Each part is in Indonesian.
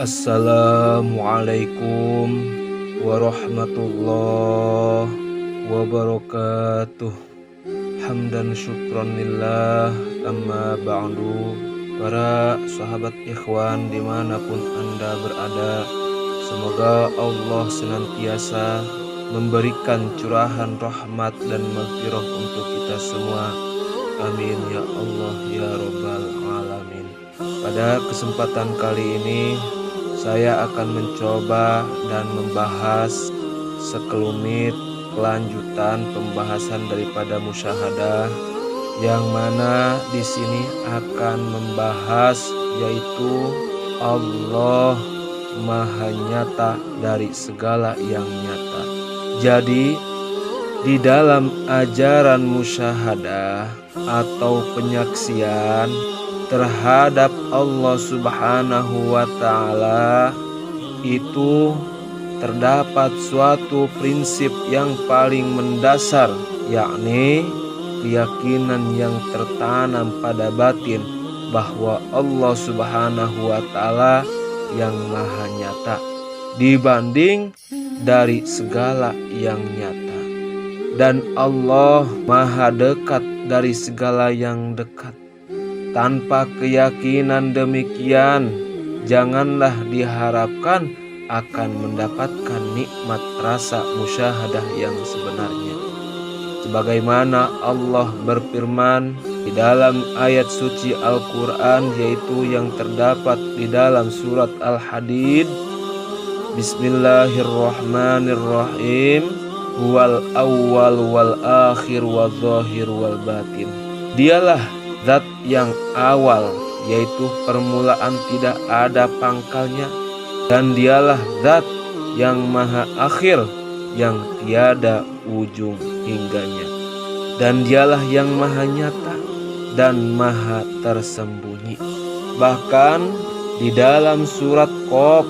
Assalamualaikum warahmatullahi wabarakatuh. Hamdan syukron lillah, amma ba'du. Para sahabat ikhwan dimanapun Anda berada, semoga Allah senantiasa memberikan curahan rahmat dan maghfirah untuk kita semua. Amin ya Allah ya Rabbal Alamin. Pada kesempatan kali ini saya akan mencoba dan membahas sekelumit kelanjutan pembahasan daripada musyahadah, yang mana di sini akan membahas yaitu Allah Maha Nyata dari segala yang nyata. Jadi di dalam ajaran musyahadah atau penyaksian terhadap Allah Subhanahu wa Ta'ala itu terdapat suatu prinsip yang paling mendasar, yakni keyakinan yang tertanam pada batin bahwa Allah Subhanahu wa Ta'ala yang maha nyata dibanding dari segala yang nyata, dan Allah maha dekat dari segala yang dekat. Tanpa keyakinan demikian, janganlah diharapkan akan mendapatkan nikmat rasa musyahadah yang sebenarnya. Sebagaimana Allah berfirman di dalam ayat suci Al-Quran, yaitu yang terdapat di dalam surat Al-Hadid, Bismillahirrahmanirrahim, Huwal awwal wal akhir wal zahir wal batin. Dialah Zat yang awal, yaitu permulaan tidak ada pangkalnya, dan dialah Zat yang maha akhir, yang tiada ujung hingganya, dan dialah yang maha nyata dan maha tersembunyi. Bahkan di dalam surat Qaf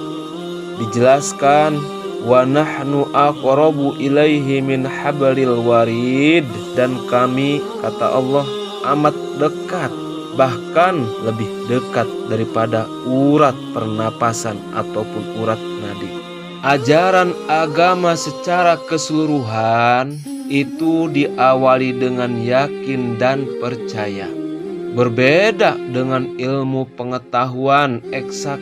dijelaskan, wa nahnu aqrabu ilaihi min hablil warid, dan kami, kata Allah, amat dekat, bahkan lebih dekat daripada urat pernapasan ataupun urat nadi. Ajaran agama secara keseluruhan itu diawali dengan yakin dan percaya. Berbeda dengan ilmu pengetahuan eksak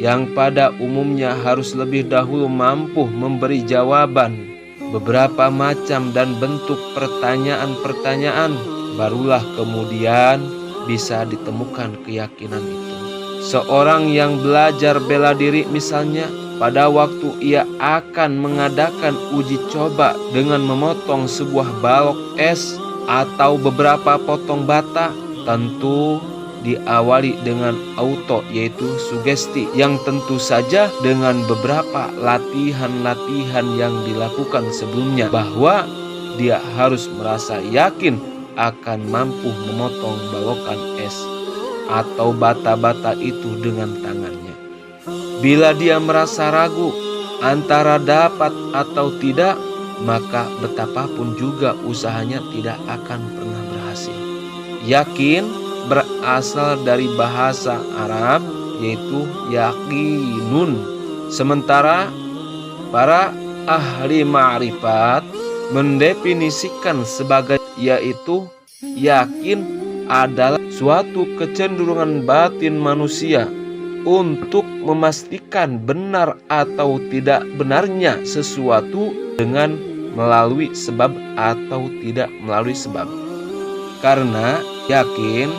yang pada umumnya harus lebih dahulu mampu memberi jawaban beberapa macam dan bentuk pertanyaan-pertanyaan, barulah kemudian bisa ditemukan keyakinan itu. Seorang yang belajar bela diri misalnya, pada waktu ia akan mengadakan uji coba dengan memotong sebuah balok es atau beberapa potong bata, tentu diawali dengan auto, yaitu sugesti, yang tentu saja dengan beberapa latihan-latihan yang dilakukan sebelumnya, bahwa dia harus merasa yakin akan mampu memotong balokan es atau bata-bata itu dengan tangannya. Bila dia merasa ragu antara dapat atau tidak, maka betapapun juga usahanya tidak akan pernah berhasil. Yakin berasal dari bahasa Arab, yaitu yakinun. Sementara para ahli ma'rifat mendefinisikan sebagai, yaitu yakin adalah suatu kecenderungan batin manusia untuk memastikan benar atau tidak benarnya sesuatu dengan melalui sebab atau tidak melalui sebab. Karena yakin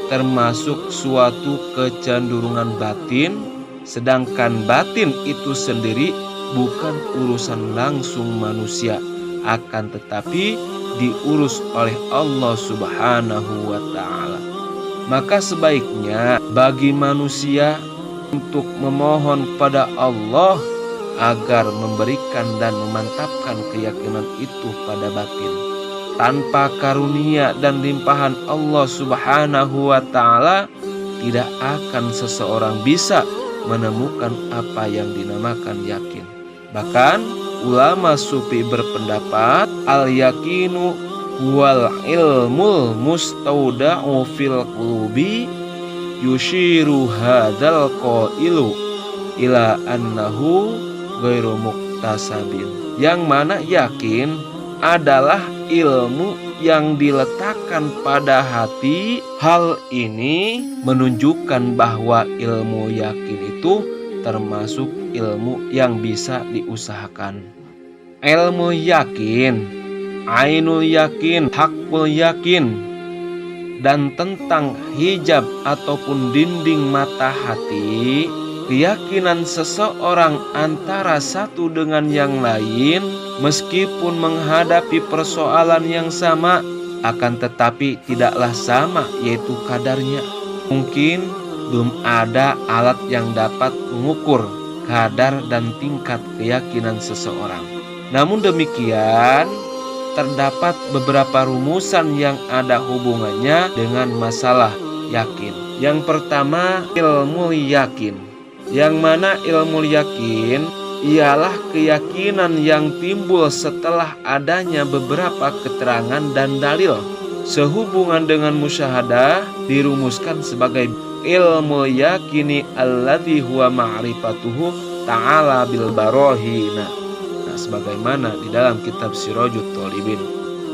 termasuk suatu kecenderungan batin, sedangkan batin itu sendiri bukan urusan langsung manusia, akan tetapi diurus oleh Allah Subhanahu wa Ta'ala. Maka sebaiknya bagi manusia untuk memohon pada Allah agar memberikan dan memantapkan keyakinan itu pada batin. Tanpa karunia dan limpahan Allah Subhanahu wa Ta'ala, tidak akan seseorang bisa menemukan apa yang dinamakan yakin. Bahkan ulama sufi berpendapat, al-yakinu wal ilmul mustauda'u fil qulubi yushiru hadzal qailu ila annahu ghairu muktasabin. Yang mana yakin adalah ilmu yang diletakkan pada hati. Hal ini menunjukkan bahwa ilmu yakin itu termasuk ilmu yang bisa diusahakan. Ilmu yakin, ainul yakin, hakul yakin, dan tentang hijab ataupun dinding mata hati, keyakinan seseorang antara satu dengan yang lain meskipun menghadapi persoalan yang sama, akan tetapi tidaklah sama, yaitu kadarnya. Mungkin belum ada alat yang dapat mengukur kadar dan tingkat keyakinan seseorang. Namun demikian, terdapat beberapa rumusan yang ada hubungannya dengan masalah yakin. Yang pertama, ilmu yakin. Yang mana ilmu yakin ialah keyakinan yang timbul setelah adanya beberapa keterangan dan dalil. Sehubungan dengan musyahadah dirumuskan sebagai ilmu yakini alladzi huwa ma'rifatuhu ta'ala bil barahina. Sebagaimana di dalam kitab Sirajut Thalibin,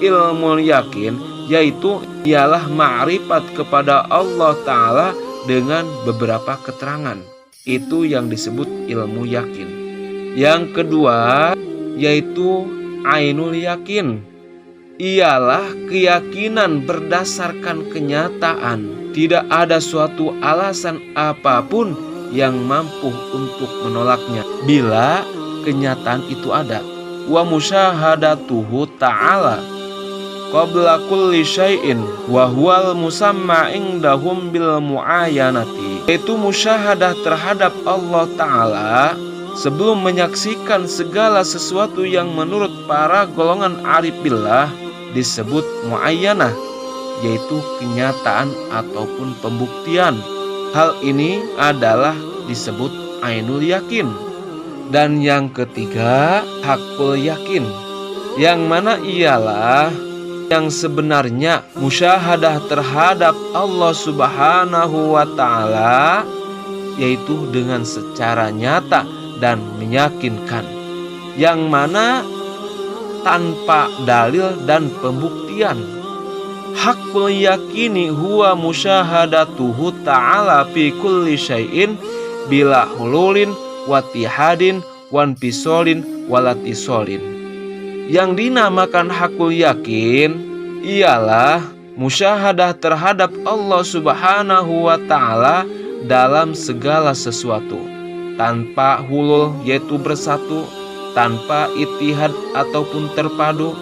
ilmu yakin yaitu ialah ma'rifat kepada Allah Ta'ala dengan beberapa keterangan. Itu yang disebut ilmu yakin. Yang kedua yaitu ainul yakin, ialah keyakinan berdasarkan kenyataan. Tidak ada suatu alasan apapun yang mampu untuk menolaknya bila kenyataan itu ada. Wa musyahadatuhu ta'ala qabla kulli syai'in wa huwal musamma indahum bil mu'ayanati, yaitu musyahadah terhadap Allah Ta'ala sebelum menyaksikan segala sesuatu yang menurut para golongan arif billah disebut mu'ayyanah, yaitu kenyataan ataupun pembuktian. Hal ini adalah disebut ainul yakin. Dan yang ketiga, hakul yakin, yang mana ialah yang sebenarnya musyahadah terhadap Allah Subhanahu wa Ta'ala, yaitu dengan secara nyata dan meyakinkan, yang mana tanpa dalil dan pembuktian. Hakul yakini huwa musyahadatuhu ta'ala fi kulli syai'in bila hululin watihadin wanpisolin walatisolin. Yang dinamakan hakul yakin ialah musyahadah terhadap Allah Subhanahu wa Ta'ala dalam segala sesuatu, tanpa hulul yaitu bersatu, tanpa itihad ataupun terpadu,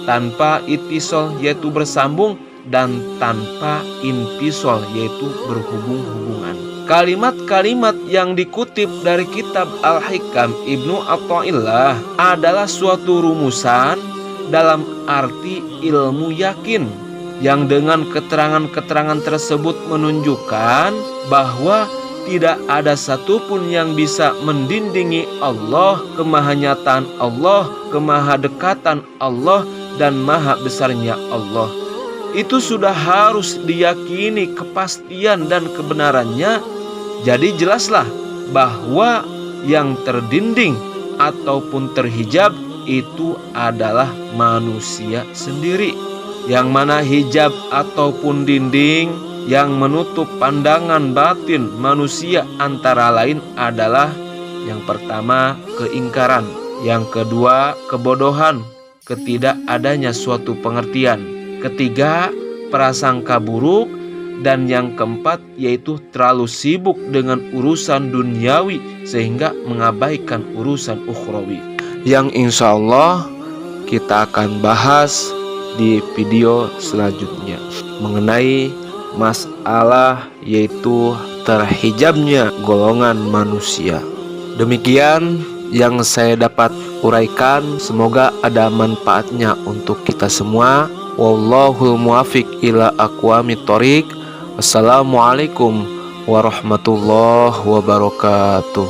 tanpa itisol yaitu bersambung, dan tanpa inpisol yaitu berhubung-hubungan. Kalimat-kalimat yang dikutip dari kitab Al-Hikam Ibnu Athaillah adalah suatu rumusan dalam arti ilmu yakin, yang dengan keterangan-keterangan tersebut menunjukkan bahwa tidak ada satupun yang bisa mendindingi Allah, kemahanyataan Allah, kemahadekatan Allah, dan maha besarnya Allah. Itu sudah harus diyakini kepastian dan kebenarannya. Jadi jelaslah bahwa yang terdinding ataupun terhijab itu adalah manusia sendiri. Yang mana hijab ataupun dinding yang menutup pandangan batin manusia antara lain adalah yang pertama keingkaran, yang kedua kebodohan, ketidak adanya suatu pengertian, ketiga prasangka buruk, dan yang keempat yaitu terlalu sibuk dengan urusan duniawi sehingga mengabaikan urusan ukhrawi, yang insya Allah kita akan bahas di video selanjutnya mengenai masalah yaitu terhijabnya golongan manusia. Demikian yang saya dapat uraikan, semoga ada manfaatnya untuk kita semua. Wallahul muwafiq ila aqwamit thoriq. Wassalamualaikum warahmatullahi wabarakatuh.